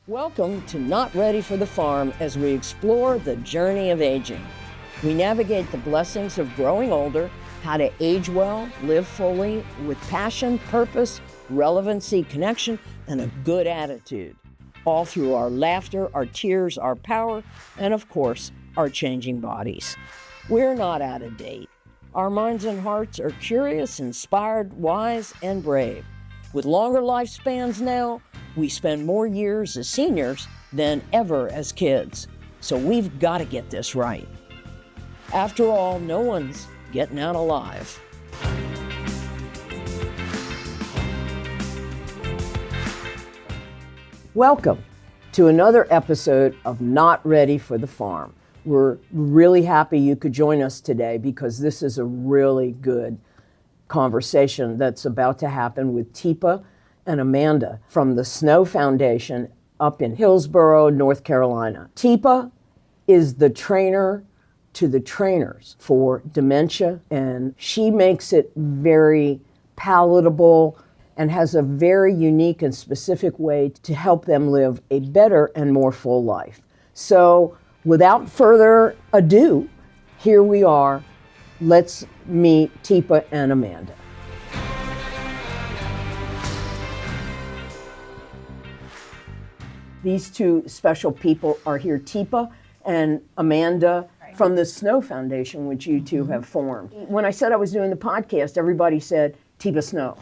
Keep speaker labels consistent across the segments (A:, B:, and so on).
A: Welcome to Not Ready for the Farm as we explore the journey of aging. We navigate the blessings of growing older, how to age well, live fully, with passion, purpose, relevancy, connection, and a good attitude. All through our laughter, our tears, our power, and of course, our changing bodies. We're not out of date. Our minds and hearts are curious, inspired, wise, and brave. With longer lifespans now, we spend more years as seniors than ever as kids. So we've got to get this right. After all, no one's getting out alive. Welcome to another episode of Not Ready for the Farm. We're really happy you could join us today because this is a really good conversation that's about to happen with Teepa and Amanda from the Snow Foundation up in Hillsborough, North Carolina. Teepa is the trainer to the trainers for dementia, and she makes it very palatable and has a very unique and specific way to help them live a better and more full life. So without further ado, here we are. Let's meet Teepa and Amanda. These two special people are here, Teepa and Amanda from the Snow Foundation, which you two have formed. When I said I was doing the podcast, everybody said Teepa Snow.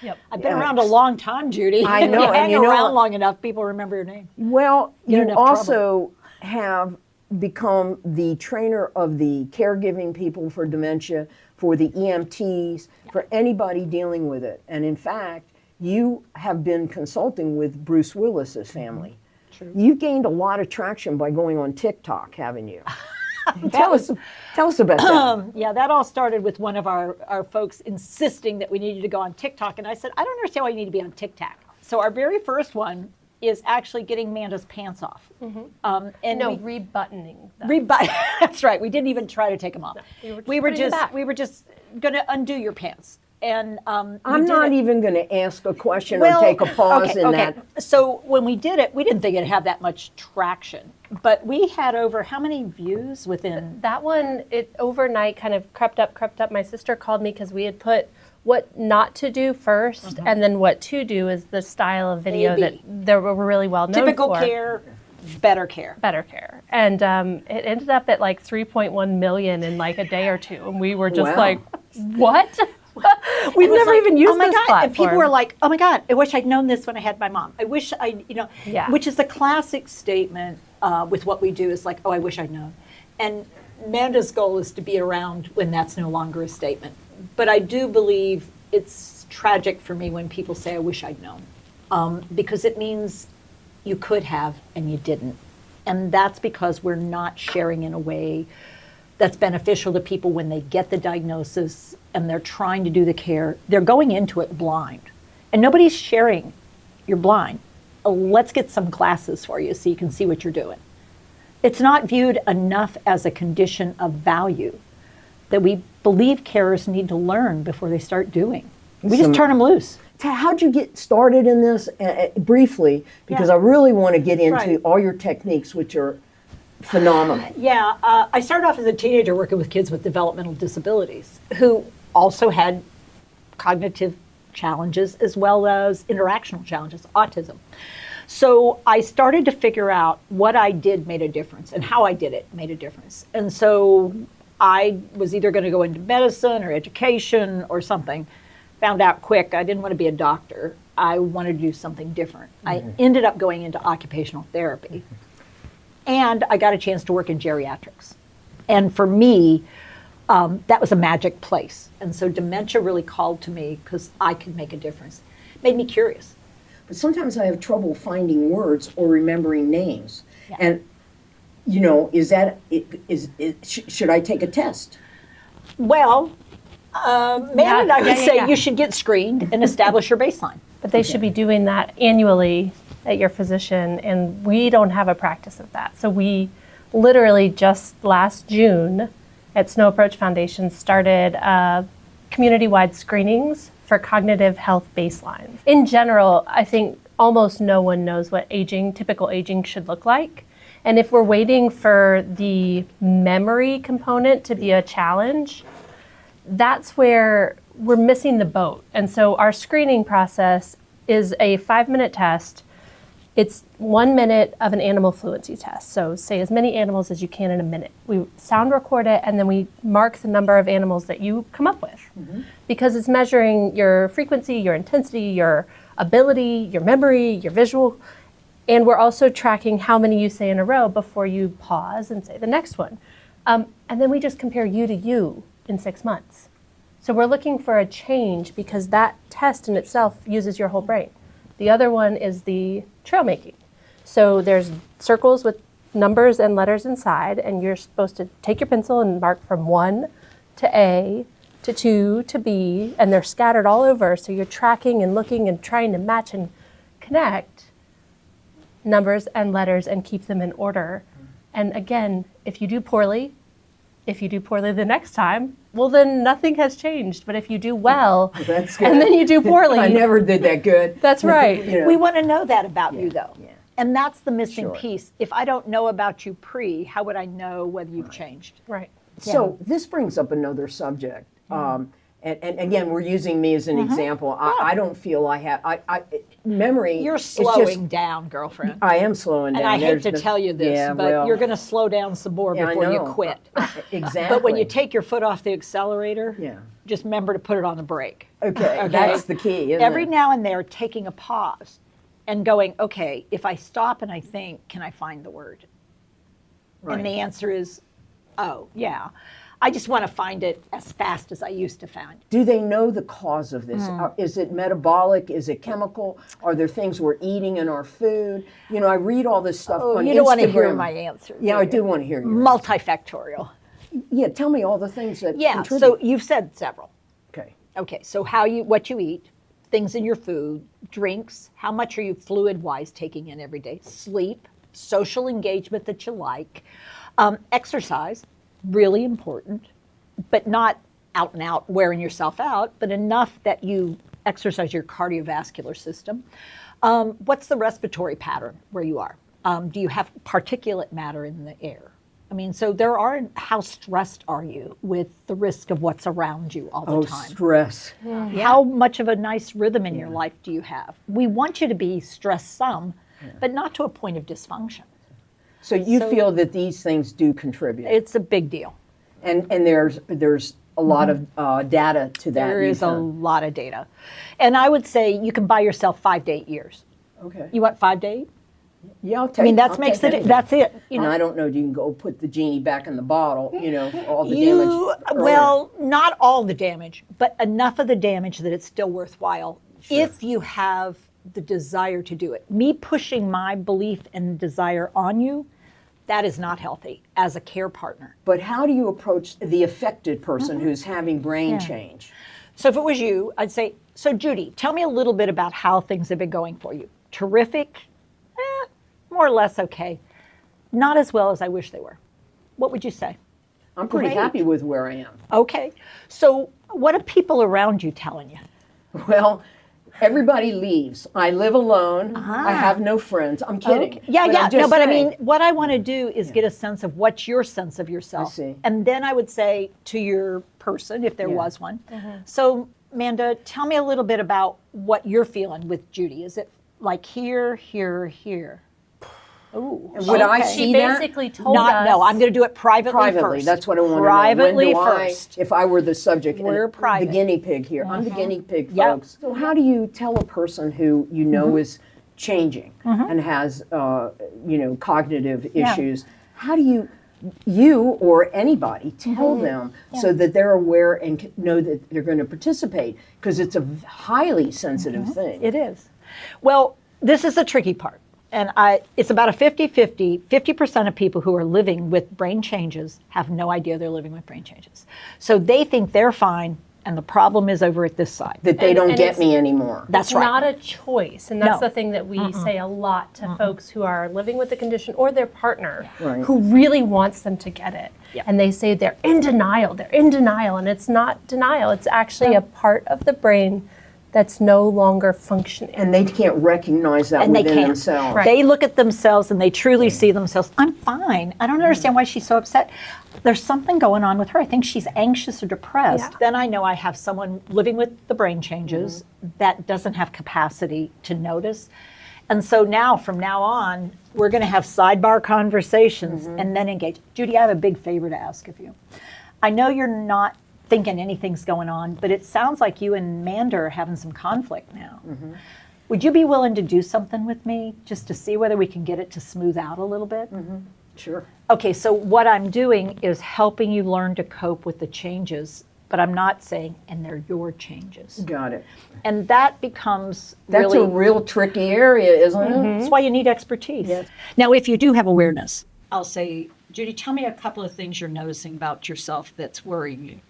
B: Yep. I've been around a long time, Judy.
A: I know.
B: You hang around long enough, people remember your name.
A: Well, you also have become the trainer of the caregiving people for dementia, for the EMTs, for anybody dealing with it. And in fact, you have been consulting with Bruce Willis's family. True. You've gained a lot of traction by going on TikTok, haven't you? Tell us about that.
B: Yeah, that all started with one of our folks insisting that we needed to go on TikTok. And I said, I don't understand why you need to be on TikTok. So our very first one is actually getting Amanda's pants off.
C: Mm-hmm. Rebuttoning them.
B: That's right. We didn't even try to take them off.
C: No,
B: we were just going to undo your pants. And
A: I'm not even going to ask a question or take a pause in that.
B: So when we did it, we didn't think it'd have that much traction. But we had over how many views within?
C: That one, it overnight kind of crept up. My sister called me because we had put what not to do first, and then what to do is the style of video that they were really well known
B: Typical
C: for.
B: care, better care.
C: Better care. And it ended up at like 3.1 million in like a day or two. And we were just like, what? We've never even used this platform.
B: And people were like, oh my God, I wish I'd known this when I had my mom. I wish which is the classic statement with what we do is like, oh, I wish I'd known. And Amanda's goal is to be around when that's no longer a statement. But I do believe it's tragic for me when people say, I wish I'd known. Because it means you could have and you didn't. And that's because we're not sharing in a way that's beneficial to people when they get the diagnosis and they're trying to do the care. They're going into it blind. And nobody's sharing, you're blind. Let's get some glasses for you so you can see what you're doing. It's not viewed enough as a condition of value that we believe carers need to learn before they start doing. We just turn them loose.
A: How'd you get started in this? Briefly, because I really want to get into all your techniques, which are phenomenal.
B: Yeah, I started off as a teenager working with kids with developmental disabilities who also had cognitive challenges as well as interactional challenges, autism. So I started to figure out what I did made a difference and how I did it made a difference. And so I was either going to go into medicine or education or something. Found out quick I didn't want to be a doctor. I wanted to do something different. I ended up going into occupational therapy. And I got a chance to work in geriatrics. And for me, that was a magic place. And so dementia really called to me because I could make a difference. Made me curious.
A: But sometimes I have trouble finding words or remembering names. Yeah. And, you know, should I take a test?
B: Well, Amanda and I would say you should get screened and establish your baseline.
C: But they should be doing that annually at your physician, and we don't have a practice of that. So we literally just last June at Snow Approach Foundation started community-wide screenings for cognitive health baselines. In general, I think almost no one knows what typical aging should look like. And if we're waiting for the memory component to be a challenge, that's where we're missing the boat. And so our screening process is a 5-minute test. It's 1 minute of an animal fluency test. So say as many animals as you can in a minute. We sound record it, and then we mark the number of animals that you come up with. Because it's measuring your frequency, your intensity, your ability, your memory, your visual. And we're also tracking how many you say in a row before you pause and say the next one. And then we just compare you to you in 6 months. So we're looking for a change because that test in itself uses your whole brain. The other one is the trail making. So there's circles with numbers and letters inside, and you're supposed to take your pencil and mark from 1 to A to 2 to B, and they're scattered all over. So you're tracking and looking and trying to match and connect numbers and letters and keep them in order. And again, if you do poorly the next time, well, then nothing has changed. But if you do well,
A: That's good.
C: and then you do poorly,
A: I never did that good.
C: That's right.
A: You know.
B: We want to know that about you, though.
A: Yeah.
B: And that's the missing
A: Sure.
B: piece. If I don't know about you how would I know whether you've changed?
C: right.
A: So this brings up another subject. And again, we're using me as an example. I don't feel I have memory.
B: You're
A: it's just-
B: slowing down, girlfriend.
A: I am slowing down.
B: And I hate
A: There's
B: to
A: the-
B: tell you this,
A: yeah,
B: but
A: well,
B: you're going to slow down some more
A: yeah, I
B: before you
A: know.
B: quit.
A: Exactly.
B: But when you take your foot off the accelerator,
A: Yeah.
B: just remember to put it on the brake.
A: Okay, that's the key, isn't
B: Every
A: it?
B: now and then, taking a pause and going, okay, if I stop and I think, can I find the word?
A: Right.
B: And the answer is, oh, yeah. I just want to find it as fast as I used to find.
A: Do they know the cause of this?
B: Hmm.
A: Is it metabolic? Is it chemical? Are there things we're eating in our food? You know, I read all this stuff on
B: You don't want to
A: Instagram.
B: hear my answer.
A: Yeah, I do want to hear you.
B: Multifactorial.
A: Yeah, tell me all the things that
B: Yeah,
A: contribute.
B: so you've said several.
A: Okay.
B: Okay, so what you eat, things in your food, drinks, how much are you fluid-wise taking in every day, sleep, social engagement that you like, exercise, really important, but not out and out wearing yourself out, but enough that you exercise your cardiovascular system. What's the respiratory pattern where you are? Do you have particulate matter in the air? I mean, so how stressed are you with the risk of what's around you all the time?
A: Stress.
B: How much of a nice rhythm in your life do you have? We want you to be stressed some, but not to a point of dysfunction.
A: So you feel that these things do contribute,
B: It's a big deal.
A: and there's a lot of data to that.
B: There
A: you've
B: is a
A: found.
B: lot of data. And I would say you can buy yourself 5 to 8 years.
A: Okay.
B: You want 5 to 8?
A: Yeah, I'll take.
B: I mean,
A: I'll
B: that makes
A: take
B: it.
A: anything.
B: That's it. You
A: And
B: know,
A: I don't know. You can go put the genie back in the bottle. You know, for all the damage. earlier.
B: well, not all the damage, but enough of the damage that it's still worthwhile if you have the desire to do it. Me pushing my belief and desire on you, that is not healthy as a care partner.
A: But how do you approach the affected person who's having brain change?
B: So if it was you, I'd say, so Judy, tell me a little bit about how things have been going for you. Terrific, more or less okay. Not as well as I wish they were. What would you say?
A: I'm pretty
B: Great.
A: happy with where I am.
B: Okay. So what are people around you telling you?
A: Well, everybody leaves. I live alone. I have no friends. I'm kidding.
B: Okay. Yeah,
A: But
B: yeah.
A: I'm just
B: No, but I
A: saying.
B: mean, what I want to do is get a sense of what's your sense of yourself.
A: I see.
B: And then I would say to your person, if there was one, so Amanda, tell me a little bit about what you're feeling with Judy. Is it like here, here, here? Ooh.
A: Would I
B: okay.
A: see
C: She
A: that?
C: basically told us.
B: No, I'm going to do it privately first.
A: That's what I want
B: Privately
A: to know. When do
B: first.
A: if I were the subject,
B: We're
A: and
B: private.
A: the guinea pig here. I'm the guinea pig,
B: Yep.
A: folks. So how do you tell a person who you know is changing and has, cognitive issues? How do you or anybody tell them so that they're aware and know that they're going to participate? Because it's a highly sensitive thing.
B: It is. Well, this is the tricky part. And it's about a 50-50. 50% of people who are living with brain changes have no idea they're living with brain changes. So they think they're fine, and the problem is over at this side.
A: That they don't
C: and
A: get
C: it's-
A: me anymore.
B: That's
C: It's
B: right.
C: not a choice, and that's
B: No.
C: the thing that we say a lot to folks who are living with the condition or their partner
A: Right.
C: who really wants them to get it.
B: Yeah.
C: And they say they're in denial, and it's not denial. It's actually a part of the brain that's no longer functioning.
A: And they can't recognize that
B: And they
A: within
B: can't.
A: themselves.
C: Right.
B: They look at themselves and they truly see themselves, I'm fine. I don't understand why she's so upset. There's something going on with her. I think she's anxious or depressed.
C: Yeah.
B: Then I know I have someone living with the brain changes that doesn't have capacity to notice. And so now, from now on, we're going to have sidebar conversations and then engage. Judy, I have a big favor to ask of you. I know you're not thinking anything's going on, but it sounds like you and Amanda are having some conflict now. Would you be willing to do something with me just to see whether we can get it to smooth out a little bit?
A: Sure.
B: Okay, so what I'm doing is helping you learn to cope with the changes, but I'm not saying, and they're your changes.
A: Got it.
B: And that becomes
A: That's
B: really,
A: a real tricky area, isn't it?
B: that's why you need expertise. Now, if you do have awareness, I'll say, Judy, tell me a couple of things you're noticing about yourself that's worrying you.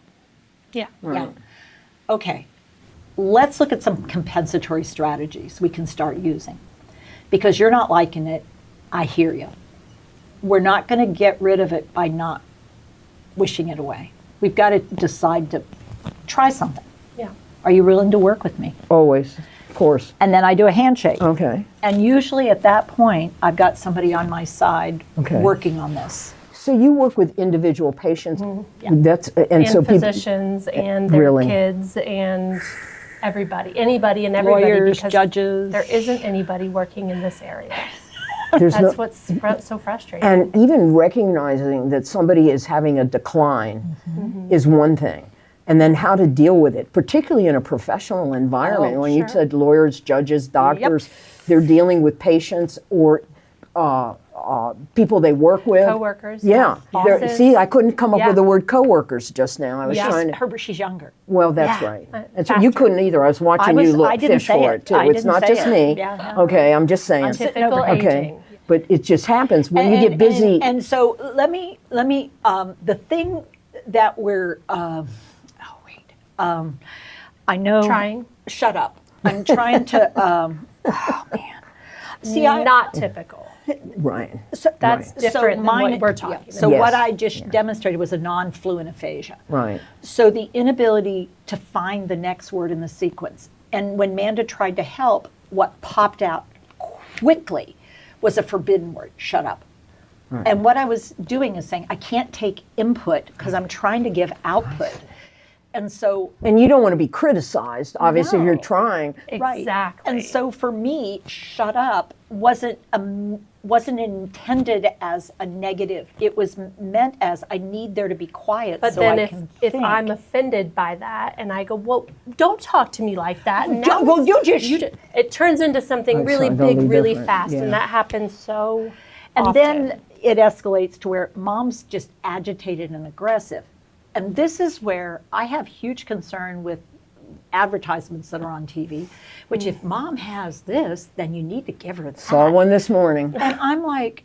C: Yeah.
B: Yeah. Okay. Let's look at some compensatory strategies we can start using. Because you're not liking it, I hear you. We're not going to get rid of it by not wishing it away. We've got to decide to try something.
C: Yeah.
B: Are you willing to work with me?
A: Always, of course.
B: And then I do a handshake.
A: Okay.
B: And usually at that point, I've got somebody on my side
A: Okay.
B: working on this.
A: So you work with individual patients.
B: Yeah.
A: That's
C: And
A: so people.
C: physicians and their
A: Really?
C: kids and anybody and everybody,
B: Lawyers,
C: because
B: judges.
C: there isn't anybody working in this area.
A: There's
C: That's
A: no,
C: what's so frustrating.
A: and even recognizing that somebody is having a decline is one thing. And then how to deal with it, particularly in a professional environment.
B: Oh,
A: when you
C: sure.
A: said lawyers, judges, doctors, they're dealing with patients or people they work with.
C: Coworkers,
A: Yeah. They're-
C: bosses.
A: See, I couldn't come up
C: Yeah.
A: with the word coworkers just now. I was
C: Yeah.
A: trying to.
B: Herbert, she's younger.
A: Well, that's
C: Yeah.
A: right. And so you
C: Faster.
A: couldn't either. I was watching you look
B: I didn't
A: fish
B: say
A: for
B: it.
A: it too.
B: I
A: It's
B: didn't
A: not
B: say
A: just
B: it.
A: me.
B: Yeah.
A: Okay, I'm just saying.
B: sitting
C: Typical
B: over here.
A: Okay,
C: aging.
A: but it just happens when you get busy.
B: And so let me the thing that we're I know.
C: Trying.
B: Shut up. I'm trying to. Oh man. See,
C: Not typical.
A: Ryan.
C: That's different than what we're talking about.
B: So
A: Yes.
B: what I just demonstrated was a non-fluent aphasia.
A: Right.
B: So the inability to find the next word in the sequence. And when Manda tried to help, what popped out quickly was a forbidden word, shut up. And what I was doing is saying, I can't take input because I'm trying to give output. And so,
A: And you don't want to be criticized, obviously, if you're
B: No.
A: trying.
B: right.
C: Exactly.
B: And so for me, shut up wasn't intended as a negative. It was meant as I need there to be quiet
C: But
B: so
C: then
B: I
C: if
B: can
C: if
B: think.
C: I'm offended by that and I go, well, don't talk to me like that. And now
B: Well, you just
C: it turns into something
A: It's
C: really
A: totally
C: big, really
A: different.
C: fast,
A: Yeah.
C: and that happens so
B: And
C: often.
B: then it escalates to where mom's just agitated and aggressive. And this is where I have huge concern with advertisements that are on TV, which if mom has this, then you need to give her that.
A: Saw one this morning.
B: And I'm like,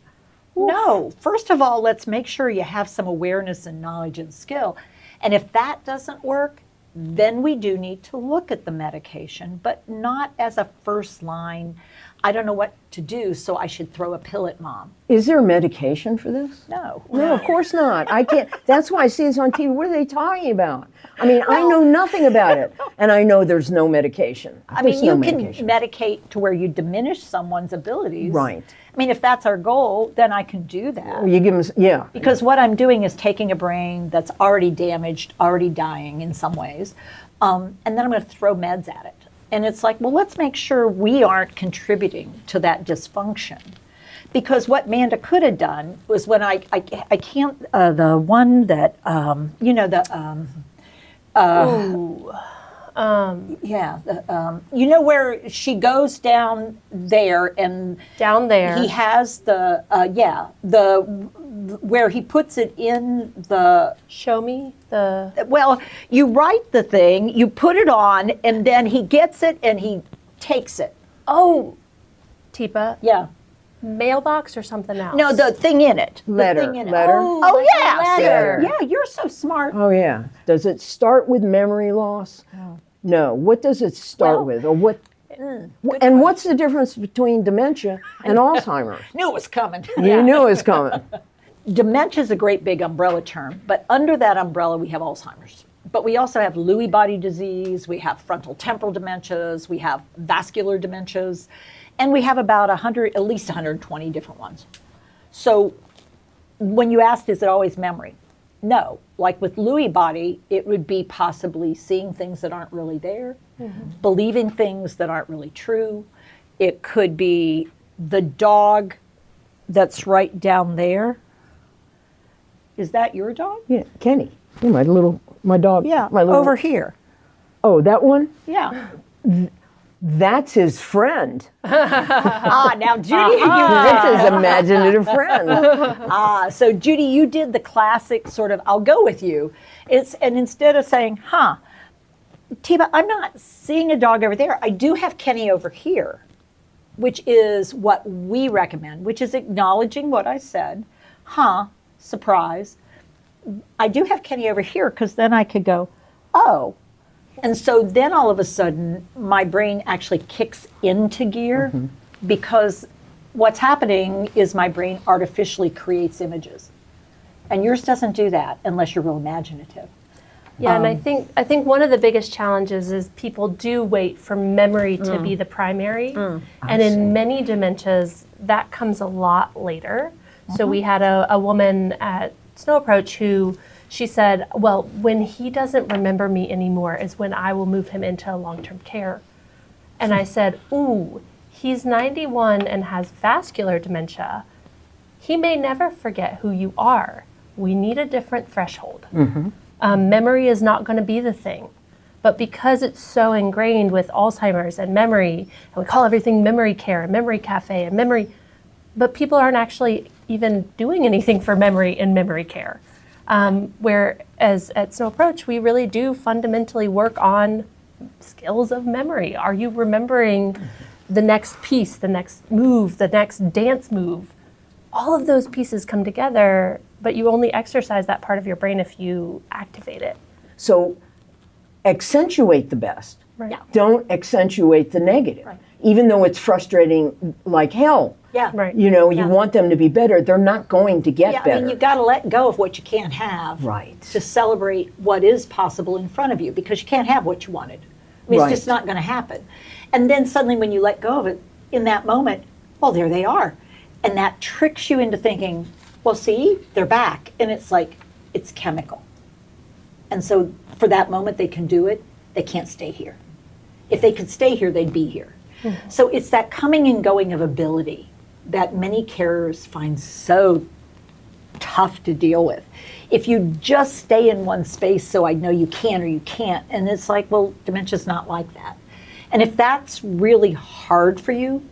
B: no, first of all, let's make sure you have some awareness and knowledge and skill. And if that doesn't work, then we do need to look at the medication, but not as a first line, I don't know what to do, so I should throw a pill at mom.
A: Is there medication for this?
B: No.
A: No, of course not. I can't. That's why I see this on TV. What are they talking about? I mean, I know nothing about it, and I know there's no medication.
B: I
A: There's
B: mean,
A: no
B: you can
A: medication.
B: medicate to where you diminish someone's abilities.
A: Right.
B: I mean, if that's our goal, then I can do that.
A: You give them, yeah.
B: Because what I'm doing is taking a brain that's already damaged, already dying in some ways, and then I'm going to throw meds at it. And it's like, well, let's make sure we aren't contributing to that dysfunction. Because what Manda could have done was when I can't, the one that, you know where she goes down there and
C: down there.
B: he has where he puts it in the,
C: Show me the
B: well, you write the thing, you put it on, and then he gets it and he takes it.
C: Teepa,
B: Yeah.
C: mailbox or something else.
B: No, the thing in it.
A: Letter.
B: The thing in it.
A: Letter.
B: Oh,
C: like a
B: yeah.
C: letter.
B: Yeah, you're so smart.
A: Oh, yeah. Does it start with memory loss? No. What does it start
B: Well,
A: with? Or what? And what's the difference between dementia and Alzheimer's?
B: Knew it was coming.
A: You knew it was coming.
B: Dementia is a great big umbrella term, but under that umbrella we have Alzheimer's. but we also have Lewy body disease, we have frontal temporal dementias, we have vascular dementias, and we have about 100, at least 120 different ones. So when you asked, is it always memory? No. Like with Lewy body, it would be possibly seeing things that aren't really there, believing things that aren't really true. It could be the dog that's right down there. Is that your dog?
A: Yeah, Kenny. Yeah, my dog.
B: Yeah,
A: my little,
B: over here.
A: Oh, that one?
B: Yeah.
A: That's his friend.
B: Now Judy,
A: That's his imaginative friend.
B: so Judy, you did the classic sort of, I'll go with you. And instead of saying, Teepa, I'm not seeing a dog over there. I do have Kenny over here, which is what we recommend, which is acknowledging what I said. Surprise. I do have Kenny over here, because then I could go, oh. And so then all of a sudden, my brain actually kicks into gear, because what's happening is my brain artificially creates images. And yours doesn't do that unless you're real imaginative.
C: Yeah, and I think one of the biggest challenges is people do wait for memory to be the primary. And in many dementias, that comes a lot later. So we had a woman at Snow Approach who, she said, well, when he doesn't remember me anymore is when I will move him into long-term care. And I said, ooh, he's 91 and has vascular dementia. He may never forget who you are. We need a different threshold. Memory is not going to be the thing. But because it's so ingrained with Alzheimer's and memory, and we call everything memory care and memory cafe and memory, but people aren't actually even doing anything for memory in memory care. Whereas at Snow Approach, we really do fundamentally work on skills of memory. Are you remembering the next piece, the next move, the next dance move? All of those pieces come together, but you only exercise that part of your brain if you activate it.
A: So accentuate the best.
C: Right.
B: Yeah.
A: Don't accentuate the negative.
B: Right.
A: Even though it's frustrating like hell.
B: Yeah.
C: Right.
A: You know, you
B: Yeah.
A: want them to be better. They're not going to get
B: Yeah,
A: better.
B: I mean, you've got to let go of what you can't have.
A: Right.
B: To celebrate what is possible in front of you, because you can't have what you wanted. I mean,
A: Right.
B: it's just not going to happen. And then suddenly when you let go of it, in that moment, well, there they are. And that tricks you into thinking, well, see, they're back. And it's like, it's chemical. And so for that moment, they can do it. They can't stay here. If they could stay here, they'd be here. So it's that coming and going of ability that many carers find so tough to deal with. If you just stay in one space, so I know you can or you can't, and it's like, well, dementia's not like that. And if that's really hard for you,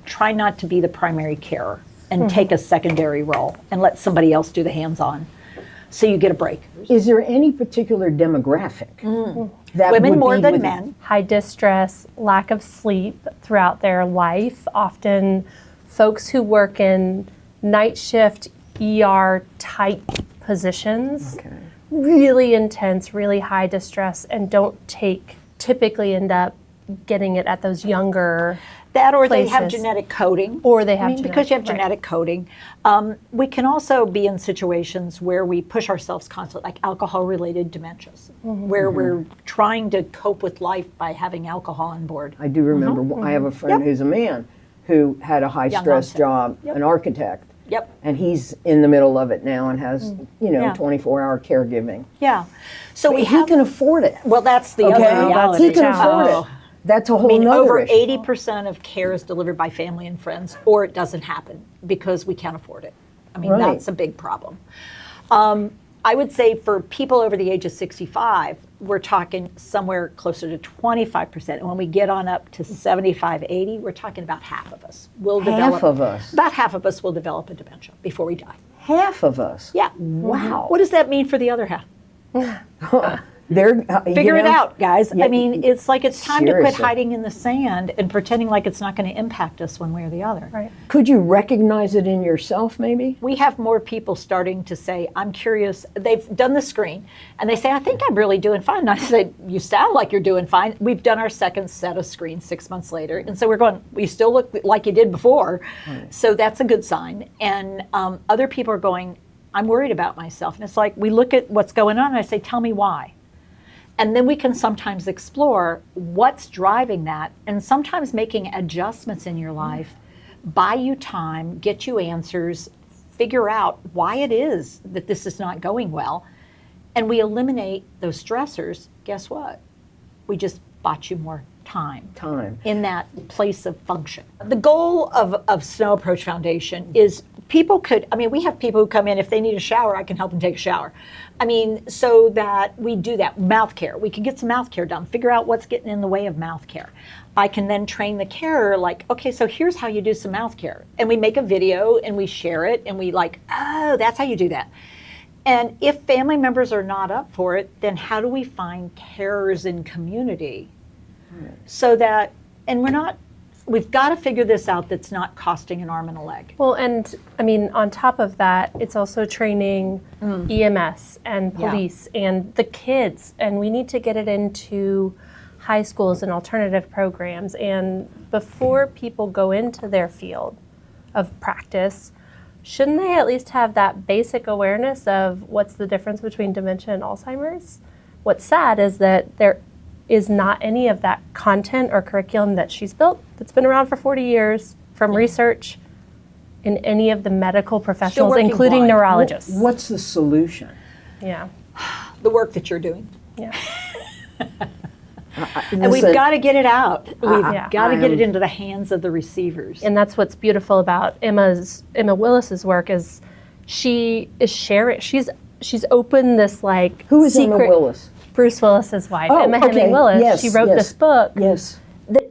B: try not to be the primary carer and take a secondary role and let somebody else do the hands-on, so you get a break.
A: Is there any particular demographic that
B: Women
A: would
B: more
A: be
B: than
A: with-
B: men.
C: High distress, lack of sleep throughout their life, often folks who work in night shift ER type positions, really intense, really high distress, and don't typically end up getting it at those younger
B: That, or they have
C: places.
B: genetic coding.
C: Or they have
B: because you have
C: genetic-
B: genetic coding. We can also be in situations where we push ourselves constantly, like alcohol-related dementias, where we're trying to cope with life by having alcohol on board.
A: I do remember, I have a friend who's a man who had a high stress
B: onset.
A: job, an architect.
B: Yep.
A: And he's in the middle of it now and has,
B: Yeah.
A: 24-hour caregiving.
B: Yeah. So we
A: He
B: have.
A: can afford it.
B: Well, that's the
A: Okay?
B: other reality.
A: He can afford
B: Oh.
A: it. That's a whole
B: I mean,
A: nother
B: over
A: issue.
B: 80% of care is delivered by family and friends, or it doesn't happen because we can't afford it. I mean,
A: Right.
B: that's a big problem. I would say for people over the age of 65, we're talking somewhere closer to 25%. And when we get on up to 75, 80, we're talking about half of us will develop.
A: Half of us.
B: About half of us will develop a dementia before we die.
A: Half of us.
B: Yeah.
A: Wow.
B: What does that mean for the other half?
A: They're,
B: Figure it out, guys.
A: Yeah,
B: I mean, it's like it's time to quit
A: seriously.
B: hiding in the sand and pretending like it's not going to impact us one way or the other.
C: Right.
A: Could you recognize it in yourself, maybe?
B: We have more people starting to say, I'm curious. They've done the screen and they say, I think I'm really doing fine. And I said, you sound like you're doing fine. We've done our second set of screens 6 months later. And so we're going, well, you still look like you did before. So that's a good sign. And other people are going, I'm worried about myself. And it's like, we look at what's going on and I say, tell me why. And then we can sometimes explore what's driving that, and sometimes making adjustments in your life, buy you time, get you answers, figure out why it is that this is not going well, and we eliminate those stressors. Guess what? We just bought you more time in that place of function. The goal of Snow Approach Foundation is we have people who come in, if they need a shower, I can help them take a shower. So that we do that. Mouth care, we can get some mouth care done, figure out what's getting in the way of mouth care. I can then train the carer, like, okay, so here's how you do some mouth care. And we make a video and we share it and we oh, that's how you do that. And if family members are not up for it, then how do we find carers in community so that, and we've got to figure this out that's not costing an arm and a leg.
C: Well, and on top of that, it's also training EMS and police and the kids, and we need to get it into high schools and alternative programs. And before people go into their field of practice, shouldn't they at least have that basic awareness of what's the difference between dementia and Alzheimer's? What's sad is that there is not any of that content or curriculum that she's built that's been around for 40 years from research in any of the medical professionals, including neurologists.
A: What's the solution?
C: Yeah.
B: The work that you're doing.
C: Yeah.
B: And we've got to get it out. We've got to get it into the hands of the receivers.
C: And that's what's beautiful about Emma Willis's work is she is sharing. She's opened this
A: Who is
C: secret,
A: Emma Willis?
C: Bruce Willis's wife,
A: Oh,
C: Emma
A: okay.
C: Hemming Willis.
A: Yes,
C: she wrote
A: yes.
C: this book
A: Yes.
C: that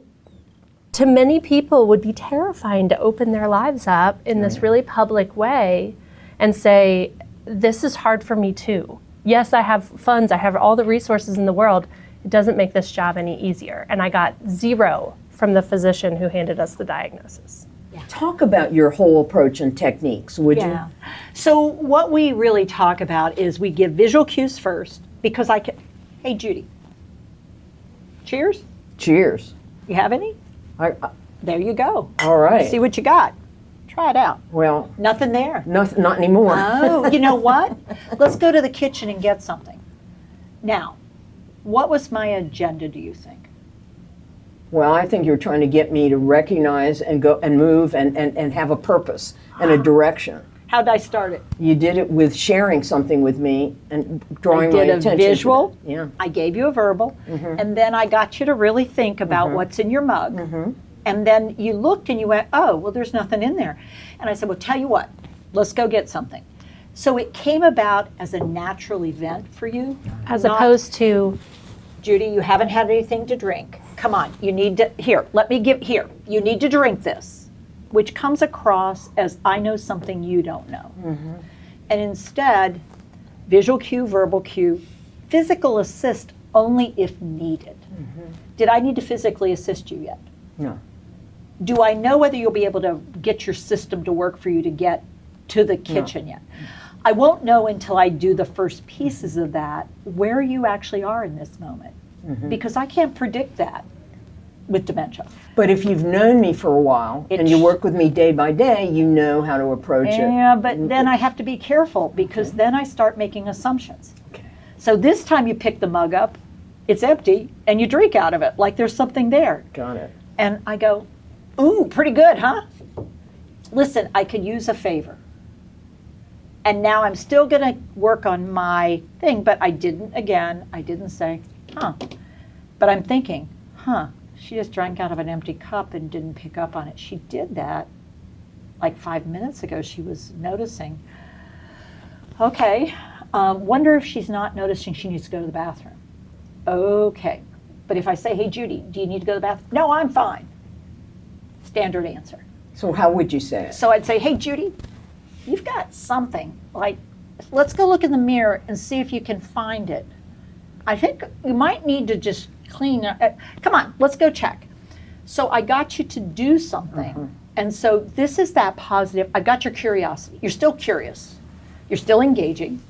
C: to many people would be terrifying to open their lives up in this really public way and say, this is hard for me too. Yes, I have funds, I have all the resources in the world. It doesn't make this job any easier. And I got 0 from the physician who handed us the diagnosis.
A: Talk about your whole approach and techniques, would you?
B: So what we really talk about is we give visual cues first, because hey Judy, cheers?
A: Cheers.
B: You have any? There you go.
A: All right.
B: See what you got. Try it out.
A: Well,
B: Nothing there.
A: not anymore.
B: Oh, you know what? Let's go to the kitchen and get something. Now, what was my agenda, do you think?
A: Well, I think you're trying to get me to recognize and go and move and have a purpose and a direction.
B: How'd I start it?
A: You did it with sharing something with me and drawing my
B: I did
A: attention
B: a visual,
A: to that. Yeah.
B: I gave you a verbal, and then I got you to really think about what's in your mug. And then you looked and you went, oh, well, there's nothing in there. And I said, well, tell you what, let's go get something. So it came about as a natural event for you.
C: As opposed to,
B: Judy, you haven't had anything to drink. Come on, you need to, you need to drink this, which comes across as I know something you don't know. And instead, visual cue, verbal cue, physical assist only if needed. Did I need to physically assist you yet?
A: No.
B: Do I know whether you'll be able to get your system to work for you to get to the kitchen yet? I won't know until I do the first pieces of that where you actually are in this moment, because I can't predict that with dementia.
A: But if you've known me for a while and you work with me day by day, you know how to approach it.
B: Yeah, but then I have to be careful, because then I start making assumptions. So this time you pick the mug up, it's empty, and you drink out of it like there's something there.
A: Got it.
B: And I go, ooh, pretty good, huh? Listen, I could use a favor. And now I'm still going to work on my thing, but I didn't say, huh. But I'm thinking, huh, she just drank out of an empty cup and didn't pick up on it. She did that like 5 minutes ago. She was noticing. Okay, wonder if she's not noticing she needs to go to the bathroom. Okay, but if I say, hey, Judy, do you need to go to the bathroom? No, I'm fine. Standard answer.
A: So how would you say it?
B: So I'd say, hey, Judy, you've got something. Like, let's go look in the mirror and see if you can find it. I think you might need to just clean. Come on, let's go check. So I got you to do something. And so this is that positive. I got your curiosity. You're still curious. You're still engaging.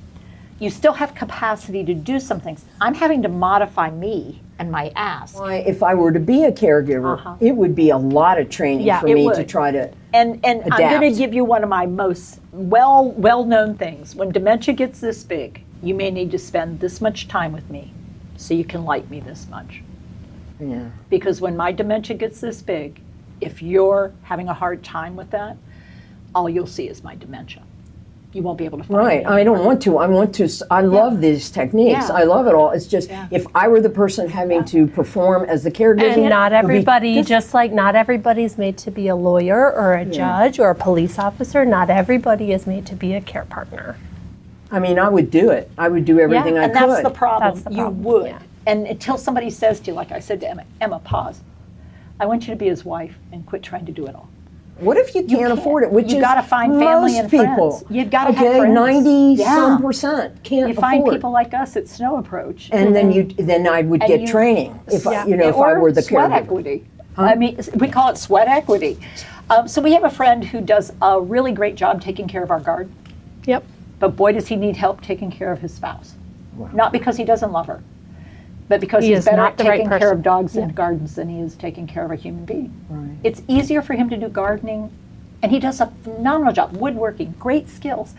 B: You still have capacity to do some things. I'm having to modify me and my ask.
A: Why, if I were to be a caregiver, it would be a lot of training for me to try to
B: And
A: adapt.
B: I'm going to give you one of my most well-known things. When dementia gets this big, you may need to spend this much time with me so you can like me this much.
A: Yeah.
B: Because when my dementia gets this big, if you're having a hard time with that, all you'll see is my dementia. You won't be able to find
A: Right.
B: me.
A: I don't want to. I love these techniques.
B: Yeah.
A: I love it all. It's just,
B: Yeah.
A: if I were the person having to perform as the caregiver.
C: And not
A: it would be-
C: everybody, just like not everybody's made to be a lawyer or a judge or a police officer, not everybody is made to be a care partner.
A: I mean, I would do it. I would do everything I
B: And
A: could.
B: that's the problem.
C: That's the
B: You
C: problem,
B: would.
C: yeah.
B: And until somebody says to you, like I said to Emma, Emma, pause. I want you to be his wife and quit trying to do it all.
A: What if you can't afford it? Which
B: You
A: is
B: gotta find family
A: most
B: and
A: people.
B: friends. You've gotta have
A: okay,
B: friends.
A: 90-some% can't
B: You find
A: afford.
B: people like us at Snow Approach.
A: And then I would
B: And
A: get
B: you-
A: training if
B: Yeah.
A: if I
B: Or
A: were the
B: sweat
A: caregiver.
B: equity. I mean, we call it sweat equity. So we have a friend who does a really great job taking care of our garden,
C: Yep.
B: but boy, does he need help taking care of his spouse. Not because he doesn't love her, but because
C: He
B: he's
C: is
B: better
C: not
B: at
C: the right
B: taking care
C: person.
B: of dogs and gardens than he is taking care of a human being.
A: Right.
B: It's easier for him to do gardening, and he does a phenomenal job, woodworking, great skills.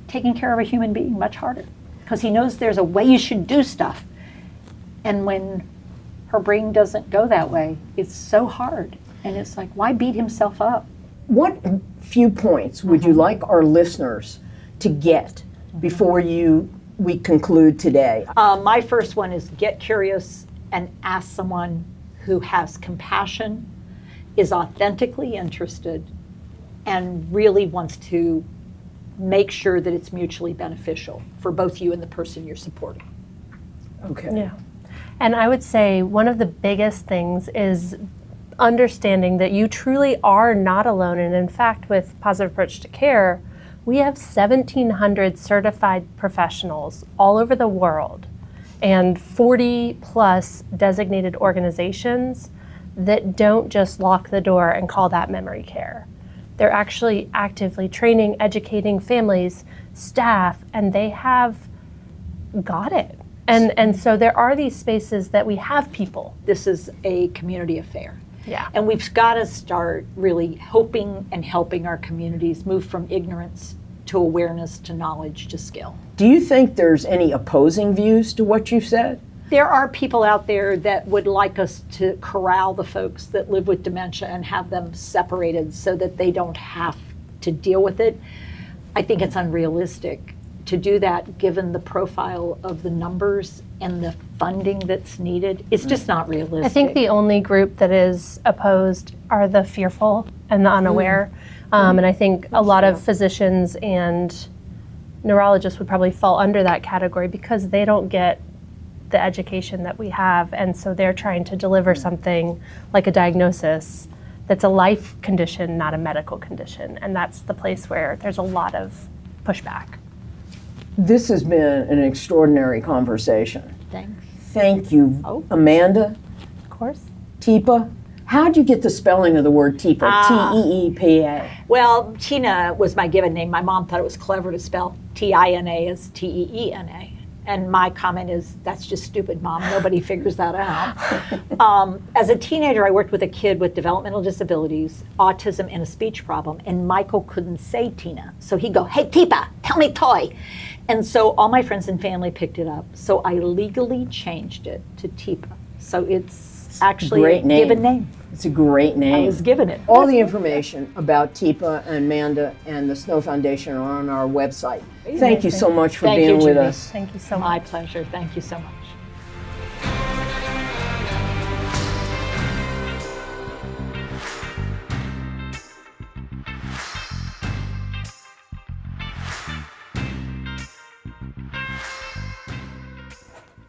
B: Taking care of a human being, much harder, because he knows there's a way you should do stuff. And when her brain doesn't go that way, it's so hard. And it's like, why beat himself up?
A: What few points would you like our listeners to get before we conclude today?
B: My first one is get curious and ask someone who has compassion, is authentically interested, and really wants to make sure that it's mutually beneficial for both you and the person you're supporting.
A: Okay.
C: Yeah. And I would say one of the biggest things is understanding that you truly are not alone. And in fact, with Positive Approach to Care, we have 1,700 certified professionals all over the world and 40 plus designated organizations that don't just lock the door and call that memory care. They're actually actively training, educating families, staff, and they have got it. And so there are these spaces that we have people.
B: This is a community affair.
C: Yeah.
B: And we've got to start really hoping and helping our communities move from ignorance to awareness to knowledge to skill.
A: Do you think there's any opposing views to what you've said?
B: There are people out there that would like us to corral the folks that live with dementia and have them separated so that they don't have to deal with it. I think it's unrealistic to do that given the profile of the numbers and the funding that's needed. It's just not realistic.
C: I think the only group that is opposed are the fearful and the unaware. And I think a lot of physicians and neurologists would probably fall under that category because they don't get the education that we have. And so they're trying to deliver something like a diagnosis that's a life condition, not a medical condition. And that's the place where there's a lot of pushback.
A: This has been an extraordinary conversation.
B: Thanks.
A: Thank you,
B: Oh.
A: Amanda,
C: Of course.
A: Teepa. How'd you get the spelling of the word Teepa? T-E-E-P-A.
B: Well, Tina was my given name. My mom thought it was clever to spell T-I-N-A as T-E-E-N-A. And my comment is, that's just stupid, Mom. Nobody figures that out. As a teenager, I worked with a kid with developmental disabilities, autism, and a speech problem. And Michael couldn't say Tina. So he'd go, hey, Teepa, tell me toy. And so all my friends and family picked it up. So I legally changed it to Teepa. So it's actually
A: Great
B: a
A: name.
B: given name.
A: It's a great name.
B: I was given it.
A: All the information about Teepa and Amanda and the Snow Foundation are on our website. Thank you so much for
B: Thank
A: being
B: you,
A: with
B: Judy.
A: us.
C: Thank you so
B: My
C: much.
B: pleasure. Thank you so much.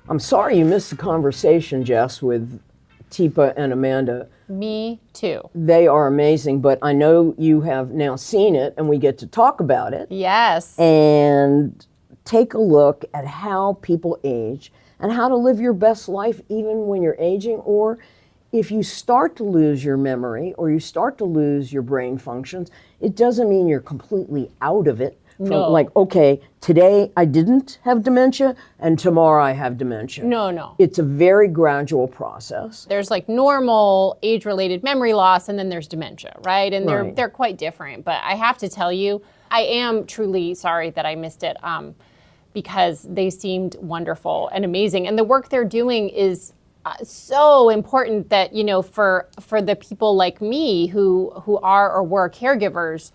A: I'm sorry you missed the conversation, Jess, with Teepa and Amanda.
D: Me too.
A: They are amazing, but I know you have now seen it and we get to talk about it
D: Yes.
A: and take a look at how people age and how to live your best life even when you're aging, or if you start to lose your memory or you start to lose your brain functions, it doesn't mean you're completely out of it.
D: No.
A: Like, okay, today I didn't have dementia and tomorrow I have dementia.
D: No.
A: It's a very gradual process.
D: There's like normal age-related memory loss, and then there's dementia, right? And
A: Right.
D: they're quite different. But I have to tell you, I am truly sorry that I missed it. because they seemed wonderful and amazing. And the work they're doing is so important that, for the people like me who are or were caregivers,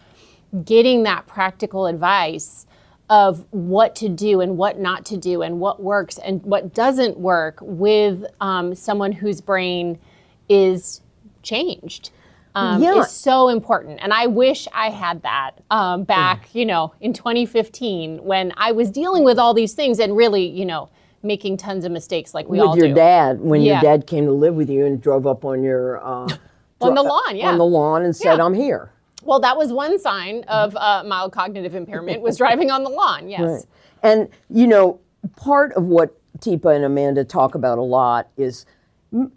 D: getting that practical advice of what to do and what not to do and what works and what doesn't work with someone whose brain is changed is so important. And I wish I had that back, in 2015 when I was dealing with all these things and really, making tons of mistakes like we all do.
A: With your dad, when your dad came to live with you and drove up on your...
D: on the lawn,
A: on the lawn and said, I'm here.
D: Well, that was one sign of mild cognitive impairment, was driving on the lawn, yes.
A: Right. And, part of what Teepa and Amanda talk about a lot is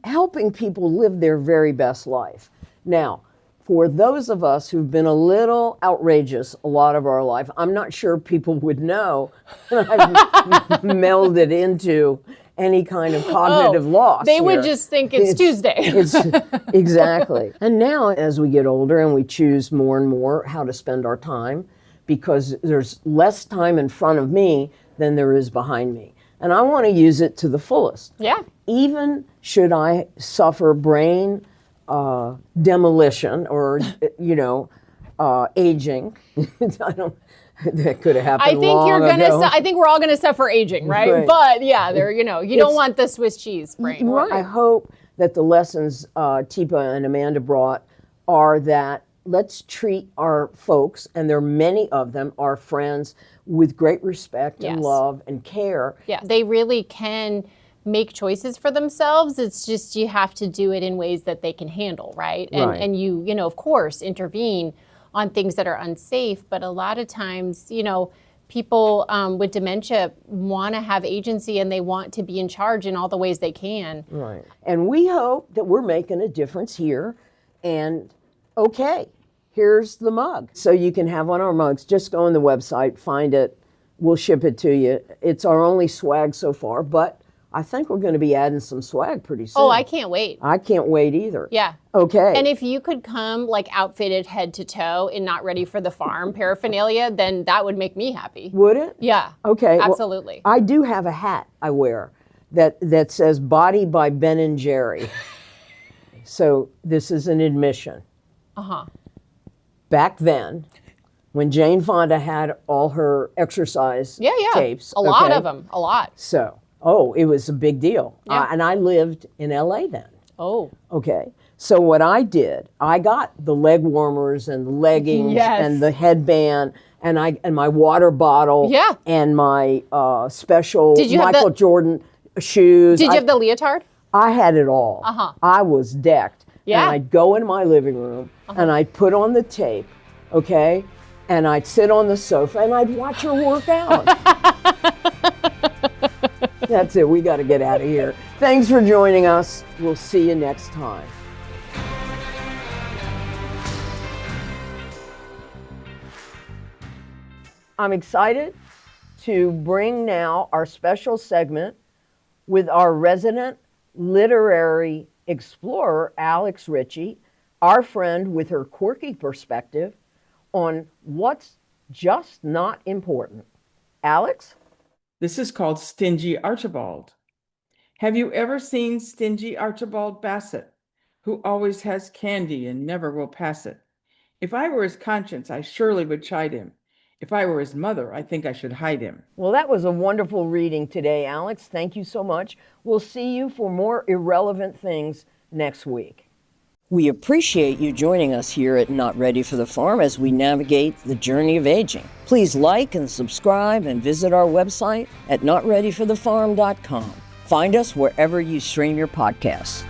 A: helping people live their very best life. Now, for those of us who've been a little outrageous a lot of our life, I'm not sure people would know that I've melded into any kind of cognitive loss.
D: They would just think it's Tuesday.
A: Exactly. And now, as we get older and we choose more and more how to spend our time, because there's less time in front of me than there is behind me. And I want to use it to the fullest.
D: Yeah.
A: Even should I suffer brain demolition or, aging, that could have happened long ago.
D: I think we're all gonna suffer aging, right? But yeah, you don't want the Swiss cheese brain.
A: Right. I hope that the lessons Teepa and Amanda brought are that let's treat our folks, and there are many of them, our friends, with great respect and love and care.
D: Yeah, they really can make choices for themselves. It's just you have to do it in ways that they can handle, right? And you of course intervene on things that are unsafe, but a lot of times, people with dementia want to have agency and they want to be in charge in all the ways they can.
A: Right. And we hope that we're making a difference here. And okay, here's the mug. So you can have one of our mugs. Just go on the website, find it. We'll ship it to you. It's our only swag so far, but I think we're going to be adding some swag pretty soon.
D: Oh, I can't wait.
A: I can't wait either.
D: Yeah.
A: Okay.
D: And if you could come outfitted head to toe in Not Ready for the Farm paraphernalia, then that would make me happy.
A: Would it?
D: Yeah.
A: Okay.
D: Absolutely.
A: Well, I do have a hat I wear that says Body by Ben and Jerry. So this is an admission.
D: Uh-huh.
A: Back then, when Jane Fonda had all her exercise tapes.
D: A lot of them. A lot.
A: So, it was a big deal.
D: Yeah.
A: And I lived in LA then.
D: Oh.
A: Okay. So what I did, I got the leg warmers and the leggings and the headband and my water bottle and my special Michael Jordan shoes.
D: Did you have the leotard?
A: I had it all.
D: Uh-huh.
A: I was decked.
D: Yeah.
A: And I'd go in my living room and I'd put on the tape, okay? And I'd sit on the sofa and I'd watch her work out. That's it. We got to get out of here. Thanks for joining us. We'll see you next time. I'm excited to bring now our special segment with our resident literary explorer, Alex Ritchie, our friend with her quirky perspective on what's just not important. Alex?
E: This is called Stingy Archibald. Have you ever seen Stingy Archibald Bassett, who always has candy and never will pass it? If I were his conscience, I surely would chide him. If I were his mother, I think I should hide him.
A: Well, that was a wonderful reading today, Alex. Thank you so much. We'll see you for more irrelevant things next week. We appreciate you joining us here at Not Ready for the Farm as we navigate the journey of aging. Please like and subscribe and visit our website at notreadyforthefarm.com. Find us wherever you stream your podcasts.